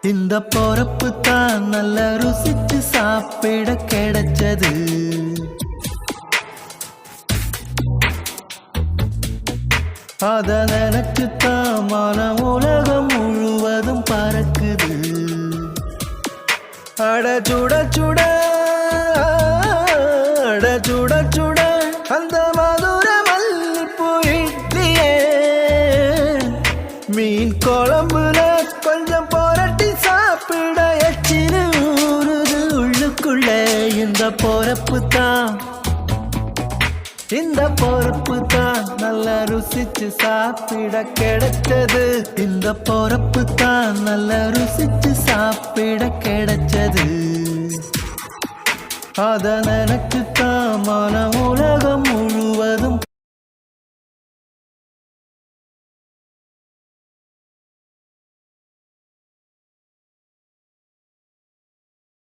இந்த பொறப்பு தான் நல்ல ருசிச்சு சாப்பிட கிடைச்சது. அத நினைச்சுத்தான் மனம் உலகம் முழுவதும் பறக்குது. அட சுட சுட அட சுட சுட அந்த மதுர மல்லிப்பூ இட்லியே மீன் குழம்புல கொஞ்சம் புரட்டி சாப்பிட எச்சினு ஊறுது உள்ளுக்குள்ள. இந்த பொறப்பு தான் இந்த பொறப்பு தான் நல்ல ருசிச்சு சாப்பிட கிடைச்சது. இந்த பொறப்பு தான் நல்ல ருசிச்சு சாப்பிட கிடைச்சது. அத நினைச்சுத்தான் மன உலகம் முழுவதும்